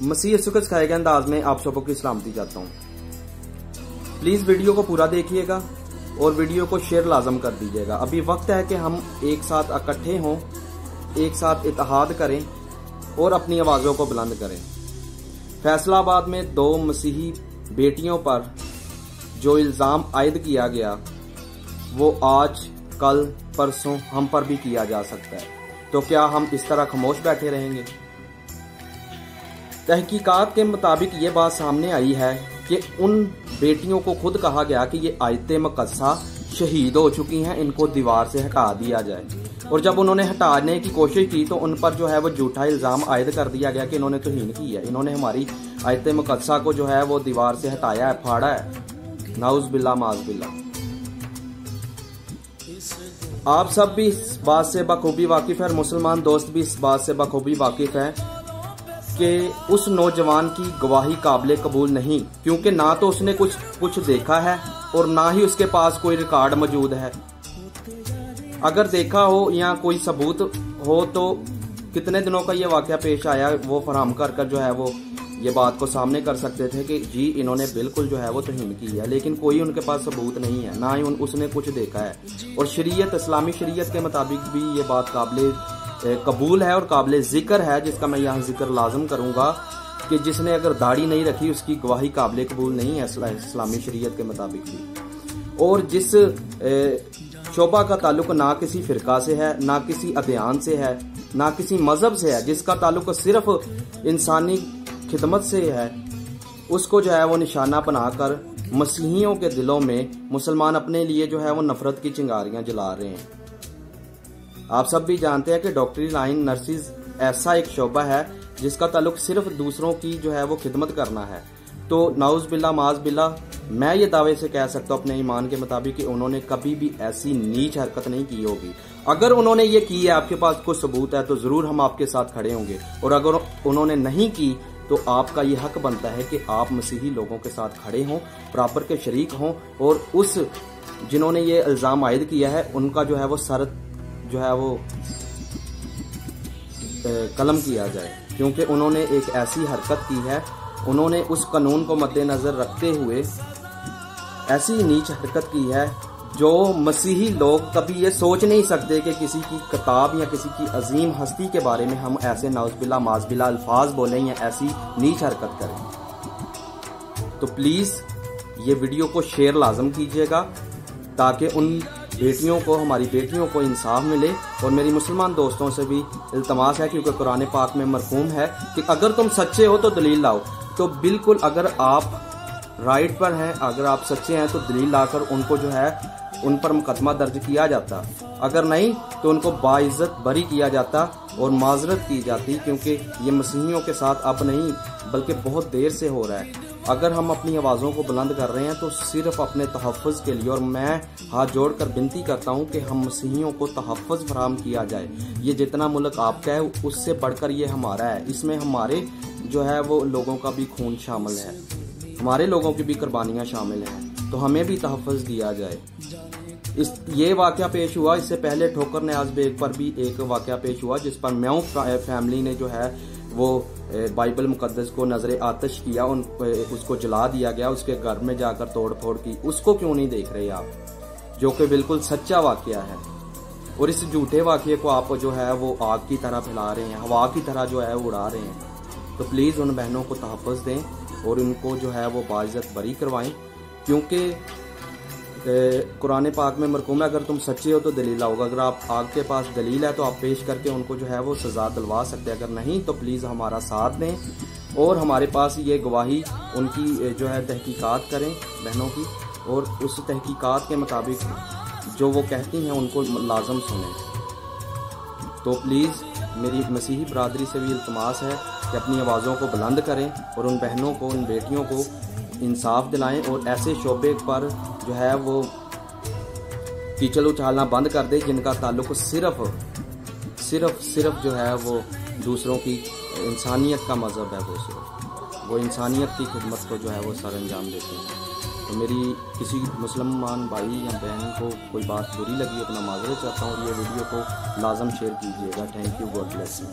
मसीह यीशु के सिखाए गए अंदाज में आप सबों की सलामती चाहता हूँ। प्लीज वीडियो को पूरा देखिएगा और वीडियो को शेयर लाजम कर दीजिएगा। अभी वक्त है कि हम एक साथ इकट्ठे हों, एक साथ इत्तेहाद करें और अपनी आवाज़ों को बुलंद करें। फैसलाबाद में 2 मसीही बेटियों पर जो इल्ज़ाम आयद किया गया वो आज कल परसों हम पर भी किया जा सकता है, तो क्या हम इस तरह खामोश बैठे रहेंगे? तहकीकात के मुताबिक ये बात सामने आई है कि उन बेटियों को खुद कहा गया कि ये आयत मुक़द्दसा शहीद हो चुकी हैं, इनको दीवार से हटा दिया जाए। और जब उन्होंने हटाने की कोशिश की तो उन पर जो है वो झूठा इल्ज़ाम आयद कर दिया गया कि इन्होंने तौहीन की है, इन्होंने हमारी आयत मुक़द्दसा को जो है वो दीवार से हटाया है, फाड़ा है। नाउज़ बिल्लाह माज़ बिल्लाह। आप सब भी इस बात से बखूबी वाकिफ है, मुसलमान दोस्त भी इस बात से बखूबी वाकिफ है कि उस नौजवान की गवाही काबिल कबूल नहीं, क्योंकि ना तो उसने कुछ देखा है और ना ही उसके पास कोई रिकॉर्ड मौजूद है। अगर देखा हो या कोई सबूत हो तो कितने दिनों का ये वाकया पेश आया वो फराहम कर जो है वो ये बात को सामने कर सकते थे कि जी इन्होंने बिल्कुल जो है वो तौहीन की है, लेकिन कोई उनके पास सबूत नहीं है, ना ही उसने कुछ देखा है। और शरीयत, इस्लामी शरीयत के मुताबिक भी ये बात काबिल कबूल है और काबिल जिक्र है, जिसका मैं यहाँ जिक्र लाजम करूँगा कि जिसने अगर दाढ़ी नहीं रखी उसकी गवाही काबिल कबूल नहीं है इस्लामी शरीयत के मुताबिक भी। और जिस शोबा का ताल्लुक ना किसी फिरका से है, ना किसी अदयान से है, ना किसी मजहब से है, जिसका ताल्लुक सिर्फ इंसानी खिदमत से है, उसको जो है वो निशाना बनाकर मसीहियों के दिलों में मुसलमान अपने लिए जो है वो नफरत की चिंगारियां जला रहे हैं। आप सब भी जानते हैं कि डॉक्टरी लाइन नर्सिस ऐसा एक शोबा है जिसका ताल्लुक सिर्फ दूसरों की जो है वो खिदमत करना है। तो नाउज़ बिल्लाह माज़ बिल्लाह, मैं ये दावे से कह सकता हूँ अपने ईमान के मुताबिक कि उन्होंने कभी भी ऐसी नीच हरकत नहीं की होगी। अगर उन्होंने ये की है, आपके पास कुछ सबूत है, तो जरूर हम आपके साथ खड़े होंगे। और अगर उन्होंने नहीं की तो आपका ये हक बनता है कि आप मसीही लोगों के साथ खड़े हों, बराबर के शरीक हों और उस जिन्होंने ये इल्ज़ाम आयद किया है उनका जो है वो सर जो है वो कलम किया जाए, क्योंकि उन्होंने एक ऐसी हरकत की है, उन्होंने उस कानून को मद्देनजर रखते हुए ऐसी नीच हरकत की है जो मसीही लोग कभी ये सोच नहीं सकते कि किसी की किताब या किसी की अजीम हस्ती के बारे में हम ऐसे नाउज़ बिल्लाह माज़ बिल्लाह अल्फाज बोलें या ऐसी नीच हरकत करें। तो प्लीज़ ये वीडियो को शेयर लाजम कीजिएगा ताकि उन बेटियों को, हमारी बेटियों को इंसाफ मिले। और मेरी मुसलमान दोस्तों से भी इल्तमास है, क्योंकि कुरान पाक में मरकूम है कि अगर तुम सच्चे हो तो दलील लाओ। तो बिल्कुल अगर आप राइट पर हैं, अगर आप सच्चे हैं तो दलील लाकर उनको जो है उन पर मुकदमा दर्ज किया जाता, अगर नहीं तो उनको बाइज्जत बरी किया जाता और माजरत की जाती, क्योंकि ये मसीहियों के साथ अब नहीं बल्कि बहुत देर से हो रहा है। अगर हम अपनी आवाज़ों को बुलंद कर रहे हैं तो सिर्फ अपने तहफ़्फ़ुज़ के लिए, और मैं हाथ जोड़कर विनती करता हूं कि हम मसीहियों को तहफ़्फ़ुज़ फराहम किया जाए। ये जितना मुल्क आपका है उससे बढ़कर ये हमारा है, इसमें हमारे जो है वो लोगों का भी खून शामिल है, हमारे लोगों की भी कुर्बानियाँ शामिल हैं, तो हमें भी तहफ़्फ़ुज़ दिया जाए। ये वाकया पेश हुआ, इससे पहले ठोकर न्याज़ बेग पर भी एक वाकया पेश हुआ जिस पर म्याऊ फैमिली ने जो है वो बाइबल मुकद्दस को नजर आतिश किया, उसको जला दिया गया, उसके घर में जाकर तोड़ फोड़ की। उसको क्यों नहीं देख रहे आप, जो कि बिल्कुल सच्चा वाकया है। और इस झूठे वाकये को आप जो है वो आग की तरह फैला रहे हैं, हवा की तरह जो है उड़ा रहे हैं। तो प्लीज़ उन बहनों को तहफ़्फ़ुज़ दें और उनको जो है वो बाइज्जत बरी करवाएं, क्योंकि कुरान पाक में मरकूम है अगर तुम सच्चे हो तो दलील लाओ। अगर आपके पास दलील है तो आप पेश करके उनको जो है वो सज़ा दिलवा सकते हैं, अगर नहीं तो प्लीज़ हमारा साथ दें और हमारे पास ये गवाही उनकी जो है तहकीकात करें बहनों की, और उस तहकीकात के मुताबिक जो वो कहती हैं उनको लाजम सुनें। तो प्लीज़ मेरी मसीही बरादरी से भी इल्तमास है कि अपनी आवाज़ों को बुलंद करें और उन बहनों को, उन बेटियों को इंसाफ दिलाएं और ऐसे शोबे पर जो है वो कीचड़ उछालना बंद कर दे जिनका ताल्लुक सिर्फ जो है वो दूसरों की इंसानियत का मज़हब है, वो इंसानियत की खिदमत को जो है वो सर अंजाम देते हैं। तो मेरी किसी मुसलमान भाई या बहन को कोई बात बुरी लगी अपना माजरत चाहता हूँ और ये वीडियो को लाजम शेयर कीजिएगा। Thank you, God bless you.